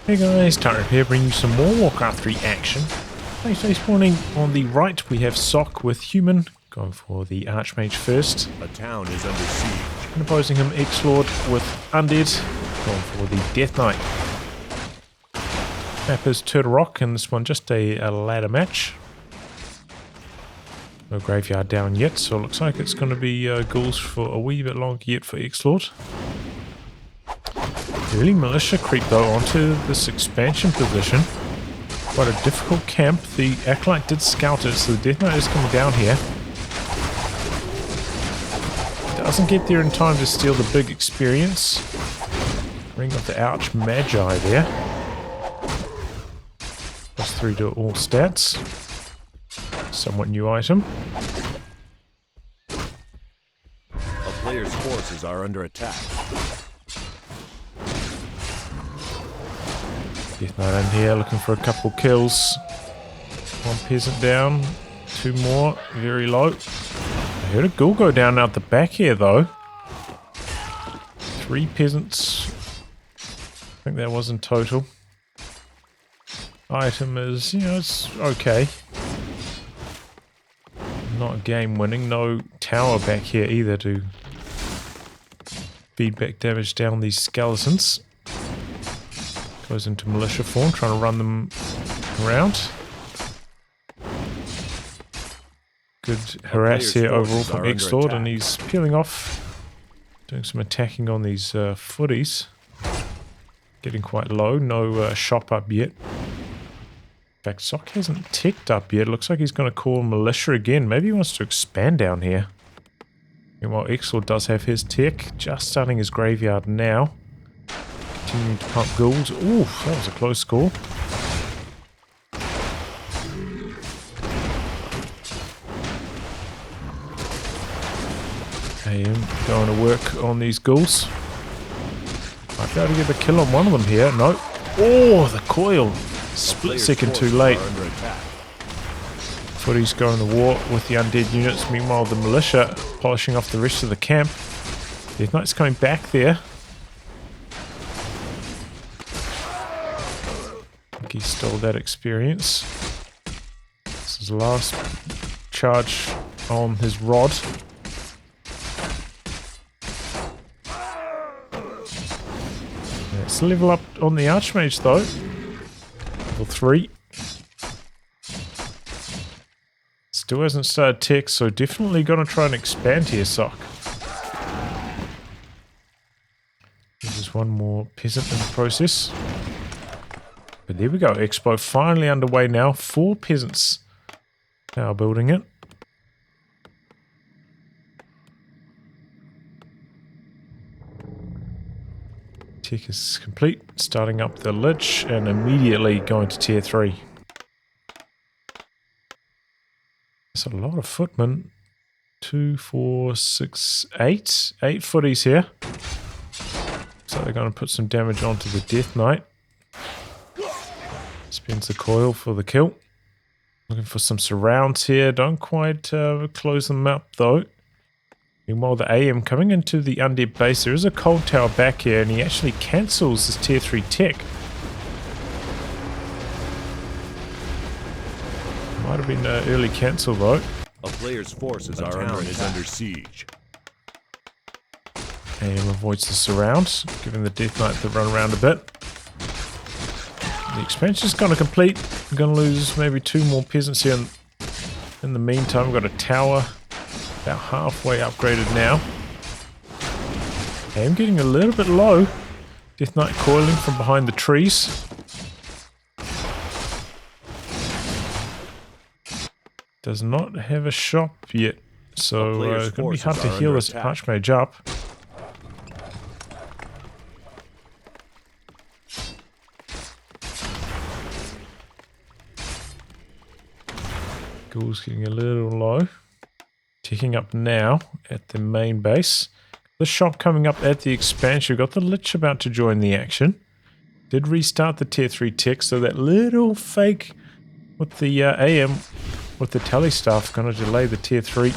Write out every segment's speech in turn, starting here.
Hey guys, tightrope here, bringing you some more Warcraft 3 action. Today spawning on the right, we have Sok with Human, going for the Archmage first. A town is under siege. And opposing him, Xlord with Undead, going for the Death Knight. Map is Turtle Rock, and this one just a ladder match. No graveyard down yet, so it looks like it's going to be ghouls for a wee bit longer yet for Xlord. Early militia creep though onto this expansion position. Quite a difficult camp. The Acolyte did scout it, so the Death Knight is coming down here. Doesn't get there in time to steal the big experience. Bring up the Ouch Magi there. +3 to all stats. Somewhat new item. A player's forces are under attack. Death Knight in here looking for a couple kills. One peasant down, two more, very low. I heard a ghoul go down out the back here though. 3 peasants. I think that was in total. Item is, you know, it's okay. Not game winning. No tower back here either to feedback damage down these skeletons. Goes into militia form, trying to run them around. Good harass here overall from Xlord, and he's peeling off. Doing some attacking on these footies. Getting quite low, no shop up yet. In fact, Sok hasn't ticked up yet. Looks like he's going to call militia again. Maybe he wants to expand down here. Meanwhile, Xlord does have his tick. Just starting his graveyard now. Continuing to pump ghouls. Ooh, that was a close score. AM going to work on these ghouls. Might be able to get the kill on one of them here. No. Oh, the coil. Split second too late. Footy's going to war with the undead units. Meanwhile, the militia polishing off the rest of the camp. Death Knight's coming back there. I think he stole that experience. This is the last charge on his rod. Let's level up on the Archmage though. Level 3. Still hasn't started tech, so definitely gonna try and expand here, Sok. There's just one more peasant in the process. But there we go, Expo finally underway now. 4 peasants now building it. Tech is complete, starting up the Lich and immediately going to tier 3. That's a lot of footmen. 2, 4, 6, 8. 8 footies here. So they're going to put some damage onto the Death Knight. Spins the coil for the kill. Looking for some surrounds here. Don't quite close them up though. Meanwhile, the AM coming into the undead base. There is a cold tower back here, and he actually cancels his tier 3 tech. Might have been an early cancel though. A player's forces are under siege. AM avoids the surround, giving the Death Knight the run around a bit. The expansion's going to complete. We're going to lose maybe 2 more peasants here. In the meantime, we've got a tower about halfway upgraded now. AM getting a little bit low. Death Knight coiling from behind the trees. Does not have a shop yet, so it's going to be hard to heal this Archmage up. Ghoul's getting a little low. Ticking up now at the main base. The shop coming up at the expansion. We've got the Lich about to join the action. Did restart the tier 3 tick, so that little fake with the AM with the tally staff going to delay the tier 3.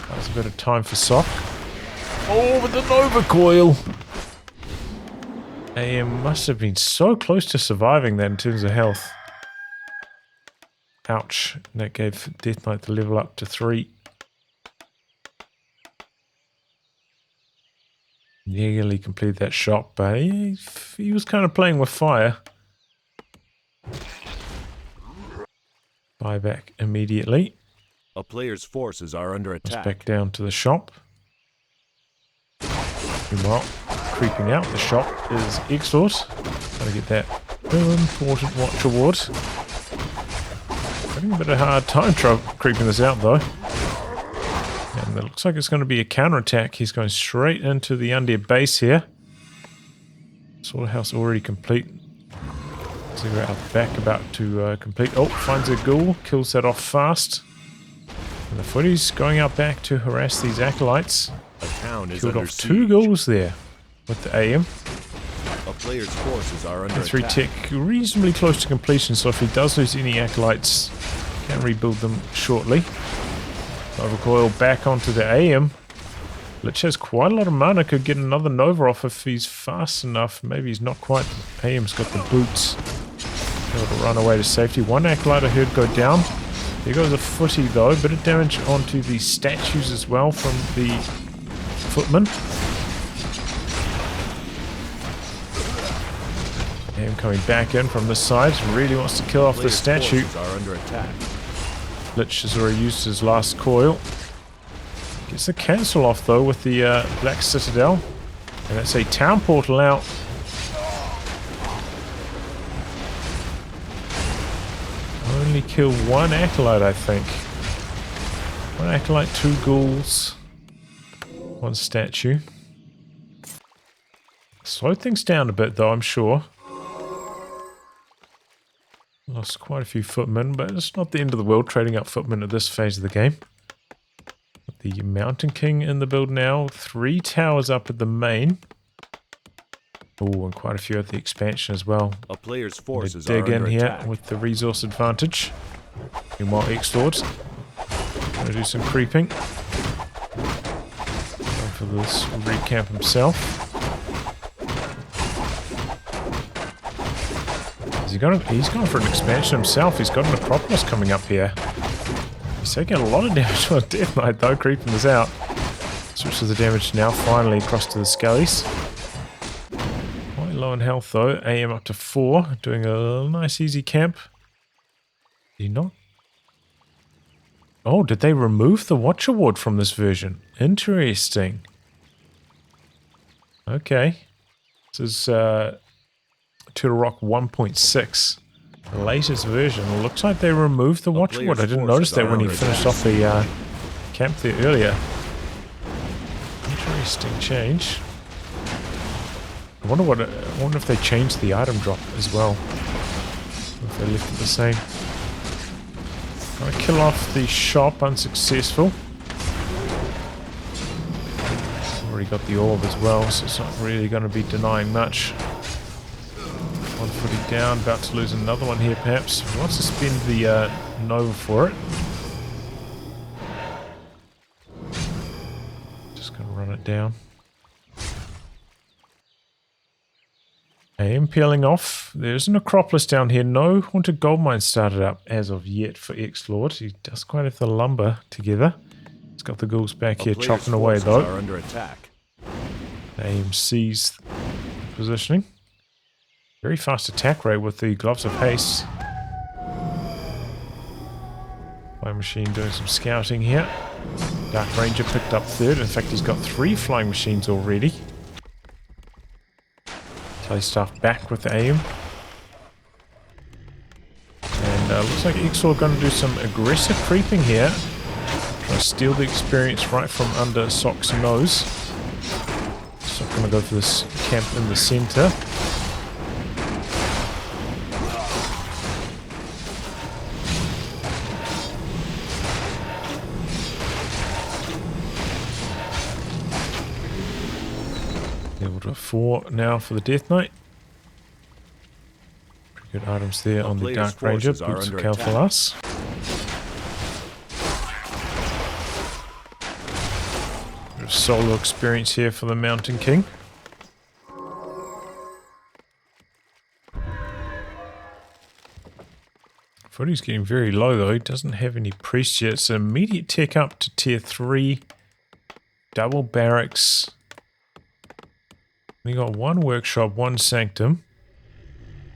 That's a bit of time for Sok. Oh, with the Nova Coil. AM must have been so close to surviving that in terms of health. Ouch. And that gave Death Knight the level up to 3. Nearly completed that shot, but he was kind of playing with fire. Buy back immediately. A player's forces are under attack. Back down to the shop. Meanwhile, creeping out the shop is Xlord. Gotta get that important watch award. Having a bit of a hard time creeping this out though. And it looks like it's going to be a counterattack. He's going straight into the Undead base here. Slaughterhouse already complete. Zero out the back about to complete. Oh, finds a ghoul. Kills that off fast. And the footy's going out back to harass these acolytes. A town is Killed under off 2 ghouls there with the AM. A player's forces are under The 3 attack. tick reasonably close to completion, so if he does lose any acolytes, can rebuild them shortly. Overcoil back onto the AM. Lich has quite a lot of mana, could get another Nova off if he's fast enough. Maybe he's not quite. AM's got the boots. Able to run away to safety. 1 acolyte I heard go down. There goes a footy though. Bit of damage onto the statues as well from the footman. AM coming back in from this side. Really wants to kill off the statue. Are under attack. Lich has already used his last coil. Gets the cancel off though with the Black Citadel. And that's a town portal out. Only kill 1 acolyte, I think. 1 acolyte, 2 ghouls, 1 statue. Slowed things down a bit though, I'm sure. Lost quite a few footmen, but it's not the end of the world trading up footmen at this phase of the game. The Mountain King in the build now. 3 towers up at the main. Oh, and quite a few at the expansion as well. A player's forces Dig are in under here attack. with the resource advantage. Meanwhile, Xlord gonna do some creeping. Going for this recamp himself. He's gone for an expansion himself. He's got an Acropolis coming up here. He's taking a lot of damage on Death Knight though, creeping this out. Switches the damage now finally across to the Skellies. Quite low in health though. AM up to 4. Doing a nice easy camp. Did he not? Oh, did they remove the Watch Award from this version? Interesting. Okay. This is Turtle Rock 1.6. The latest version. It looks like they removed the Watch Award. I didn't notice that when he finished off the camp there earlier. Interesting change. I wonder if they changed the item drop as well. Or if they left it the same. Gonna kill off the shop, unsuccessful. Already got the orb as well, so it's not really going to be denying much. 1 footy down, about to lose another one here perhaps. He wants to spend the Nova for it. Just going to run it down. AM peeling off. There's an Acropolis down here. No Haunted Goldmine started up as of yet for Xlord. He does quite have the lumber together. He's got the ghouls back here chopping away though. Are under attack. AM sees the positioning. Very fast attack rate with the Gloves of Haste. Flying Machine doing some scouting here. Dark Ranger picked up 3rd. In fact, he's got 3 Flying Machines already. Staff back with the AM. And looks like Xlord going to do some aggressive creeping here. Try to steal the experience right from under Sok's nose. Sok going to go for this camp in the center. Level to 4 now for the Death Knight. Pretty good items there on the Dark Ranger. Boots of Calphalas. Bit of solo experience here for the Mountain King. Footy's getting very low though. He doesn't have any priests yet. So immediate tech up to tier 3. Double barracks. We got one workshop, one sanctum.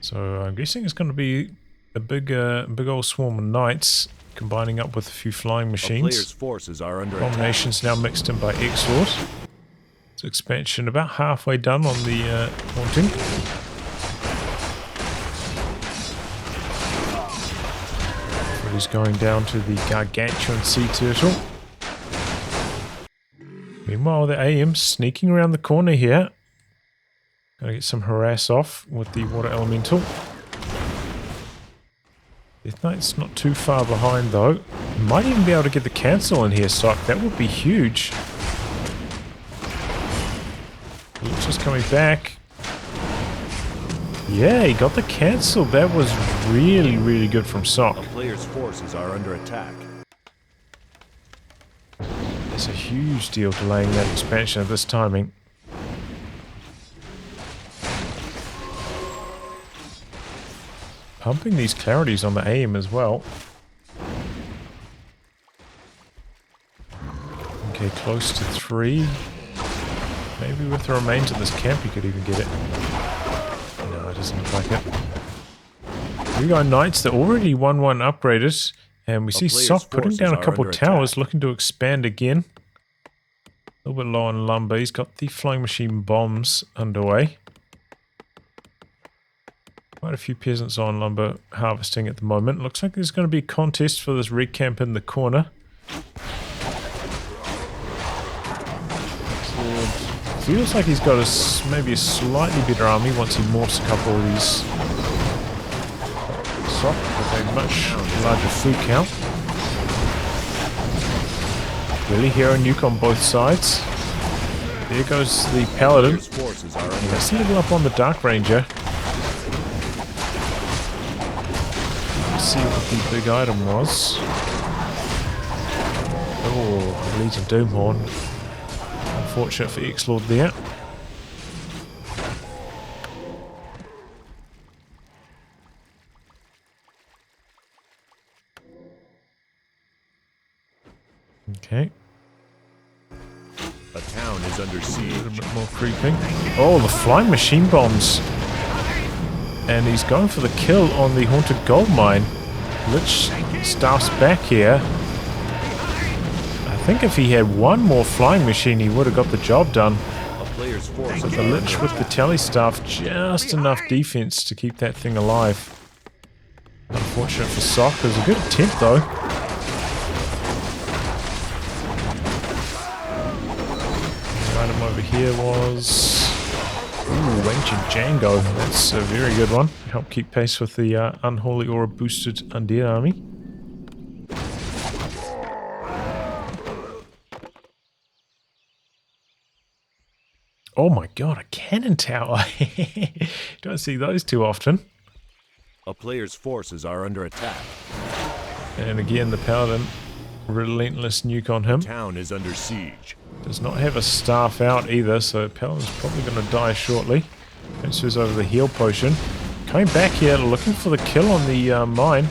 So I'm guessing it's going to be a big old swarm of knights combining up with a few flying machines. A player's forces are under attack. Domination's now mixed in by Xlord. It's expansion about halfway done on the haunting. He's going down to the gargantuan sea turtle. Meanwhile, the AM sneaking around the corner here. Gotta get some harass off with the water elemental. Death Knight's not too far behind though. Might even be able to get the cancel in here, Sok. That would be huge. Just coming back. Yeah, he got the cancel. That was really, really good from Sok. A player's forces are under attack. It's a huge deal delaying that expansion at this timing. Pumping these clarities on the aim as well. Okay, close to 3. Maybe with the remains of this camp you could even get it. No, it doesn't look like it. We got knights that already 1-1 upgraded. And we see Sok putting down a couple of towers, looking to expand again. A little bit low on lumber. He's got the flying machine bombs underway. Quite a few peasants on lumber harvesting at the moment. Looks like there's going to be a contest for this red camp in the corner. Feels like he's got maybe a slightly better army once he morphs a couple of these Sok with a much larger food count. Really hero nuke on both sides. There goes the paladin. Let's level up on the Dark Ranger. Let's see what the big item was. Oh, Legion Doomhorn. Unfortunate for Xlord there. Okay. A town is under siege. A little bit more creeping. Oh, the flying machine bombs. And he's going for the kill on the haunted gold mine. Lich staff's back here. I think if he had one more flying machine, he would have got the job done. But the Lich with the tally staff, just enough defense to keep that thing alive. Unfortunate for Sok. It was a good attempt though. The item over here was... Ooh, Ancient Django. That's a very good one. Help keep pace with the Unholy Aura boosted Undead army. Oh my god, a cannon tower! Don't see those too often. A player's forces are under attack. And again, the paladin, relentless nuke on him. The town is under siege. Does not have a staff out either, so paladin's probably going to die shortly. Transfers over the heal potion. Coming back here, looking for the kill on the mine.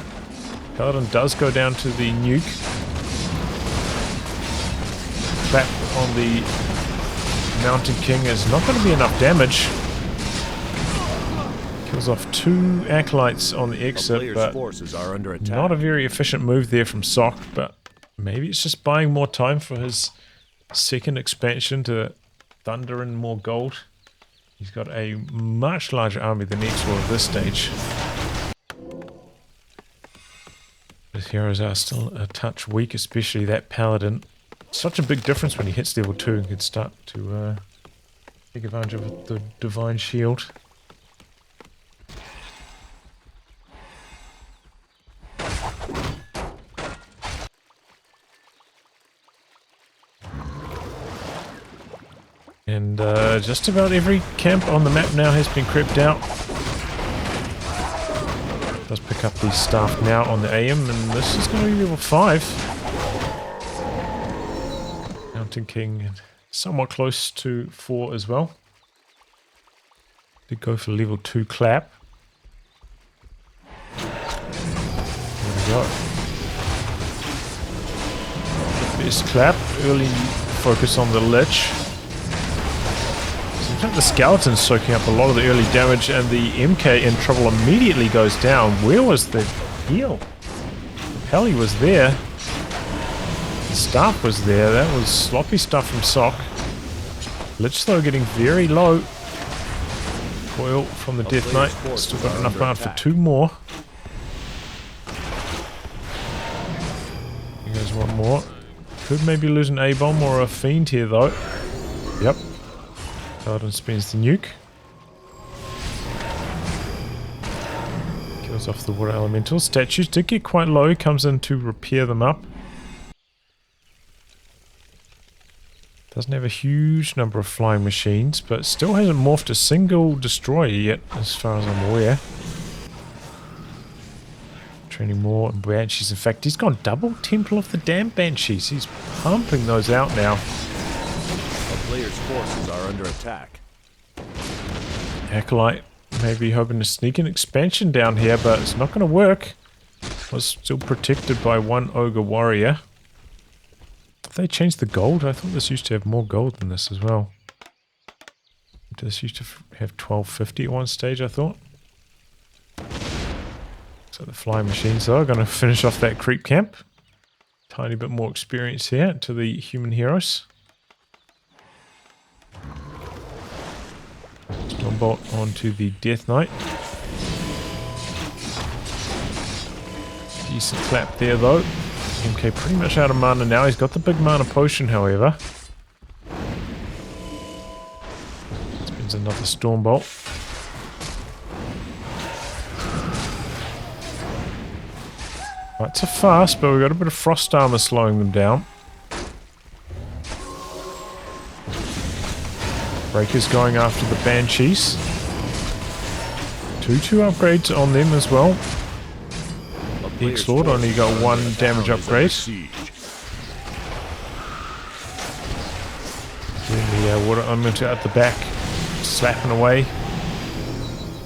Paladin does go down to the nuke. Clap on the Mountain King is not going to be enough damage. Kills off 2 acolytes on the exit, but not a very efficient move there from Sok, but maybe it's just buying more time for his second expansion to thunder in more gold. He's got a much larger army than Xlord at this stage. His heroes are still a touch weak, especially that paladin. Such a big difference when he hits level 2 and can start to take advantage of the divine shield. And just about every camp on the map now has been crept out. Does pick up the staff now on the AM, and this is going to be level 5. Mountain King somewhat close to 4 as well. Did go for level 2 clap. go. Best clap. Early focus on the Lich. Seems like the skeleton's soaking up a lot of the early damage, and the MK in trouble immediately goes down. Where was the heal? The Pally was there. The staff was there. That was sloppy stuff from Sok. Lich though getting very low. Coil from the Death Knight. Still got enough mana for 2 more. Here goes one more. Could maybe lose an A-bomb or a Fiend here though. Yep. Paladin spins the nuke. Kills off the water elemental. Statues did get quite low. Comes in to repair them up. Doesn't have a huge number of flying machines, but still hasn't morphed a single destroyer yet, as far as I'm aware. Training more Banshees. In fact, he's gone double Temple of the Damned Banshees. He's pumping those out now. A player's forces are under attack. Acolyte maybe hoping to sneak an expansion down here, but it's not going to work. Was still protected by one Ogre Warrior. They changed the gold? I thought this used to have more gold than this as well. This used to have 1250 at one stage, I thought. So the flying machines though are going to finish off that creep camp. Tiny bit more experience here to the human heroes. Stormbolt onto the Death Knight. Decent clap there though. MK pretty much out of mana now. He's got the big mana potion, however. Spins another Stormbolt. Right, so fast, but we've got a bit of Frost Armor slowing them down. Breaker's going after the Banshees. 2 upgrades on them as well. The Xlord only got 1 damage upgrade. Then the water elemental at the back, slapping away.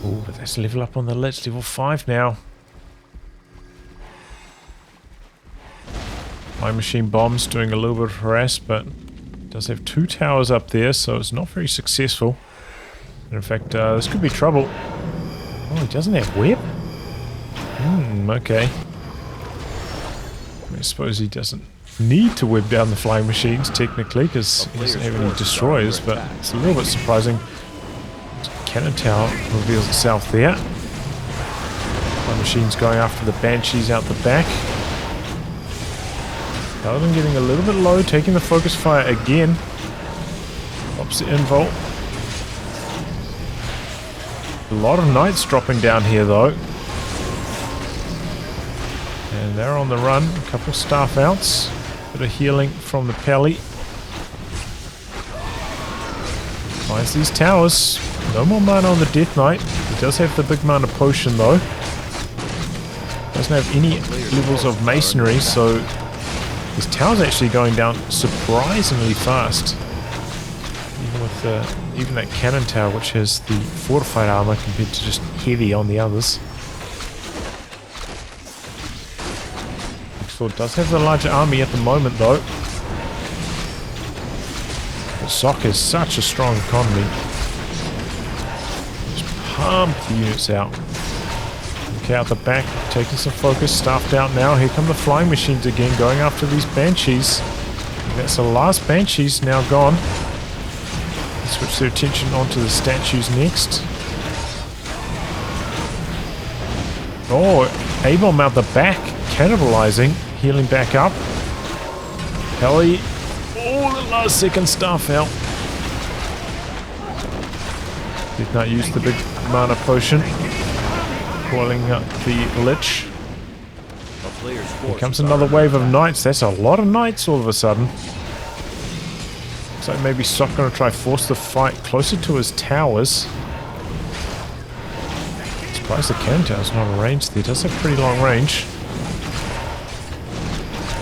Oh, but that's level up on the Lich, level 5 now. My machine bombs doing a little bit of harass, but does have 2 towers up there, so it's not very successful. And in fact, this could be trouble. Oh, he doesn't have web? Okay. I suppose he doesn't need to whip down the flying machines, technically, because he doesn't have any destroyers, but it's a little bit surprising. Cannon Tower reveals itself there. Flying machines going after the Banshees out the back. Paladin getting a little bit low, taking the focus fire again. Pops the involt. A lot of knights dropping down here though. And they're on the run. A couple staff outs. Bit of healing from the Pally. Finds these towers. No more mana on the Death Knight. He does have the big mana potion though. Doesn't have any levels of masonry, so his tower's actually going down surprisingly fast. Even with even that cannon tower, which has the fortified armor compared to just heavy on the others. Xlord does have the larger army at the moment though. But Sok has such a strong economy. Just pump the units out. Okay, out the back, taking some focus, staffed out now. Here come the flying machines again, going after these Banshees. And that's the last Banshees now gone. Switch their attention onto the statues next. Oh, A-bomb out the back, cannibalizing, healing back up. Pally, oh, the last second staff out. Did not use the big mana potion. Coiling up the Lich. Here comes another wave of knights. That's a lot of knights all of a sudden. Looks like maybe Sok going to try force the fight closer to his towers. Surprised the cannon tower's not in range there. It does have pretty long range.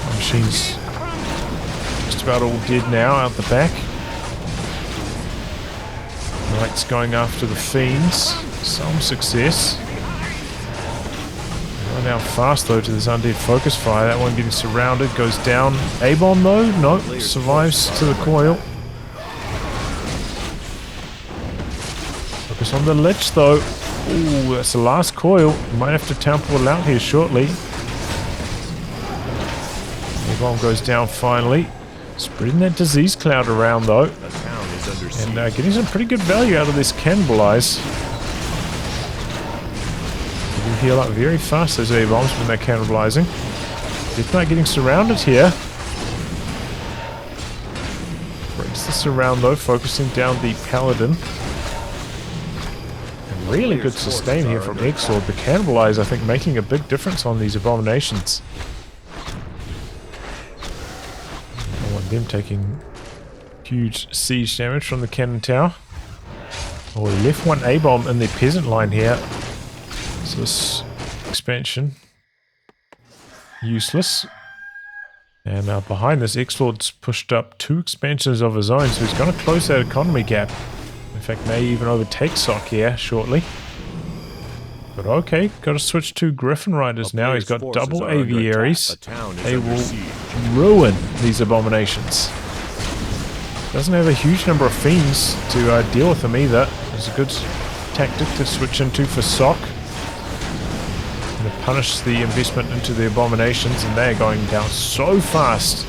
The machine's just about all dead now out the back. Knights going after the fiends. Some success. Going down fast though to this undead focus fire. That one getting surrounded, goes down. A-bomb though, nope, survives to the coil. Focus on the lich though. Ooh, that's the last coil. Might have to town portal out here shortly. A-bomb goes down finally. Spreading that disease cloud around though. And getting some pretty good value out of this cannibalize. You can heal up very fast those A-bombs when they're cannibalizing. Death Knight getting surrounded here. Breaks this around though, focusing down the paladin. And really good sustain here from Xlord. The cannibalize, I think, making a big difference on these abominations. I don't want them taking huge siege damage from the cannon tower. Oh, we left one A-bomb in the peasant line here. So this expansion useless. And behind this, Xlord's pushed up 2 expansions of his own, so he's going to close that economy gap. In fact, may even overtake Sok here shortly. But okay, got to switch to Griffin Riders now. He's got double aviaries. They will ruin these abominations. Doesn't have a huge number of fiends to deal with them either. It's a good tactic to switch into for Sok. Going to punish the investment into the abominations, and they're going down so fast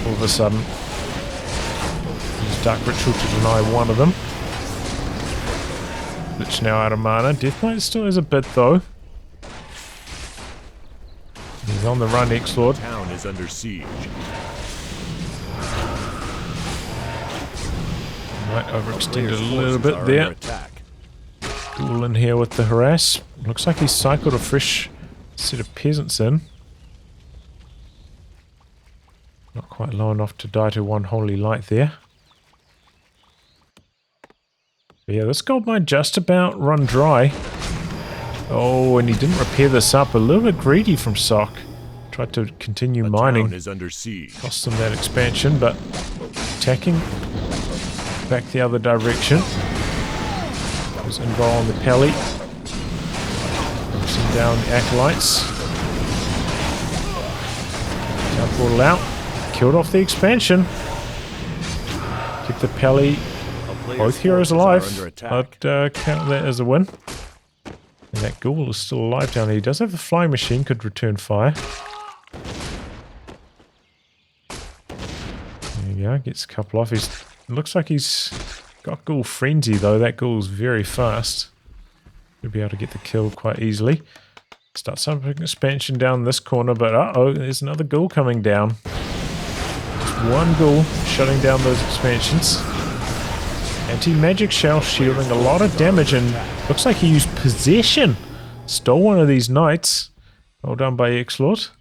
all of a sudden. Use Dark Ritual to deny one of them. Lich now out of mana. Death Knight still has a bit though. He's on the run, Xlord. Town is under siege. Might overextend a little bit there. Ghoul in here with the harass. Looks like he's cycled a fresh set of peasants in. Not quite low enough to die to one holy light there. But yeah, this gold mine just about run dry. Oh, and he didn't repair this up. A little bit greedy from Sok. Tried to continue mining. Town is under siege. Cost them that expansion, but attacking back the other direction. Goes invul on the Pally. Pushing down the acolytes. Town portal out. Killed off the expansion. Keep the Pally. Both heroes alive. I'd count that as a win. And that ghoul is still alive down here. He does have the flying machine, could return fire. There you go, gets a couple off. It looks like he's got ghoul frenzy though. That ghoul's very fast. He'll be able to get the kill quite easily. Start some expansion down this corner, but uh-oh, there's another ghoul coming down. Just one ghoul shutting down those expansions. Anti-magic shell shielding a lot of damage, and looks like he used possession. Stole one of these knights. Well done by Xlord.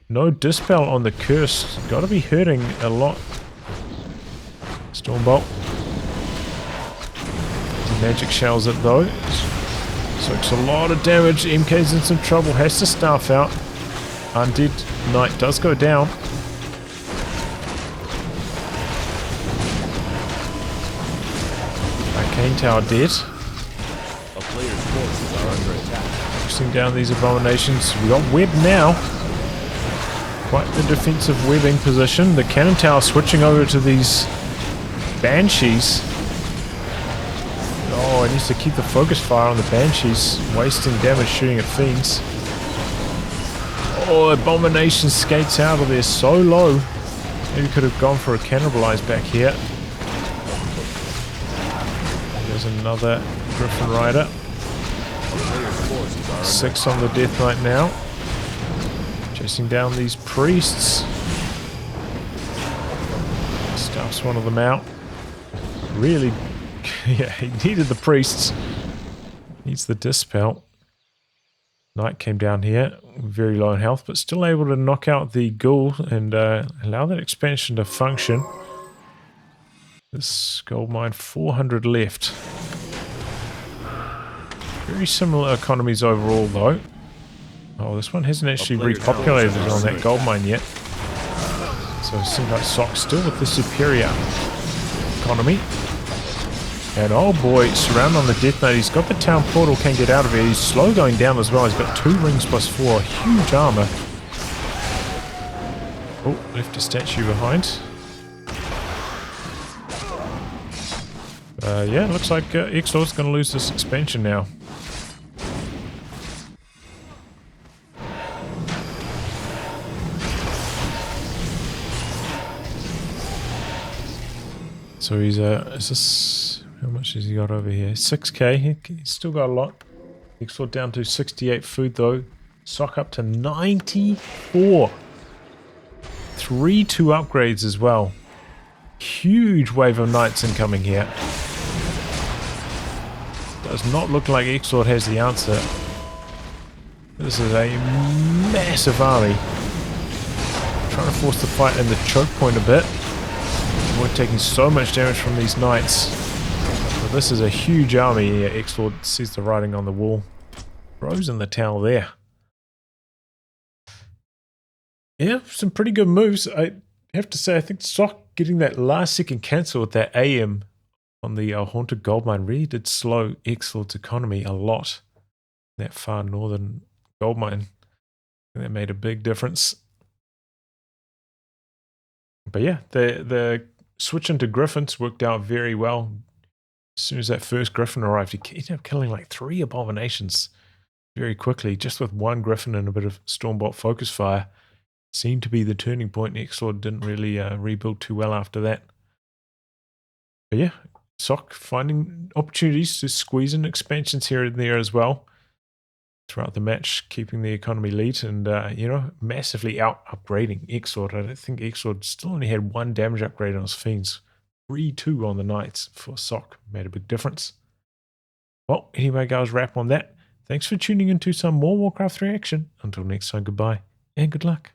No dispel on the curse. Gotta be hurting a lot. Stormbolt. Magic shells it though. Soaks a lot of damage. MK's in some trouble. Has to staff out. Undead Knight does go down. Arcane Tower dead. A player's forces are under attack. Focusing down these abominations. We got web now. Quite the defensive webbing position. The cannon tower switching over to these banshees. Oh, it needs to keep the focus fire on the banshees. Wasting damage shooting at fiends. Oh, abomination skates out of there so low. Maybe could have gone for a cannibalize back here. There's another Griffin Rider. 6 on the Death Knight now. Chasing down these priests. Stuffs one of them out. Really, yeah, he needed the priests. Needs the dispel. Knight came down here, very low in health, but still able to knock out the ghoul and allow that expansion to function. This gold mine, 400 left. Very similar economies overall though. Oh, this one hasn't actually repopulated on that gold mine yet. So it seems like Sok's still with the superior economy. And oh boy, surrounded on the Death Knight. He's got the town portal, can't get out of here. He's slow going down as well. He's got 2 rings plus 4, huge armor. Oh, left a statue behind. Yeah, looks like Xlord's going to lose this expansion now. So he's is this, how much has he got over here? 6k. He's still got a lot. Xlord down to 68 food though. Sok up to 94. 3-2 upgrades as well. Huge wave of knights incoming here. Does not look like Xlord has the answer. This is a massive army. Trying to force the fight in the choke point a bit. We're taking so much damage from these knights. But this is a huge army here. Xlord sees the writing on the wall. Throws in the towel there. Yeah, some pretty good moves. I have to say, I think Sok getting that last second cancel with that AM on the Haunted Goldmine really did slow Xlord's economy a lot. That far northern goldmine. That made a big difference. But yeah, the switch into Griffins worked out very well. As soon as that first Griffin arrived, he ended up killing like 3 abominations very quickly, just with 1 Griffin and a bit of Stormbolt focus fire. Seemed to be the turning point. Xlord didn't really rebuild too well after that. But yeah, Sok finding opportunities to squeeze in expansions here and there as well throughout the match, keeping the economy lead and, you know, massively out-upgrading Xlord. I don't think Xlord still only had 1 damage upgrade on his Fiends. 3-2 on the Knights for Sok. Made a big difference. Well, anyway, guys, wrap on that. Thanks for tuning into some more Warcraft 3 action. Until next time, goodbye and good luck.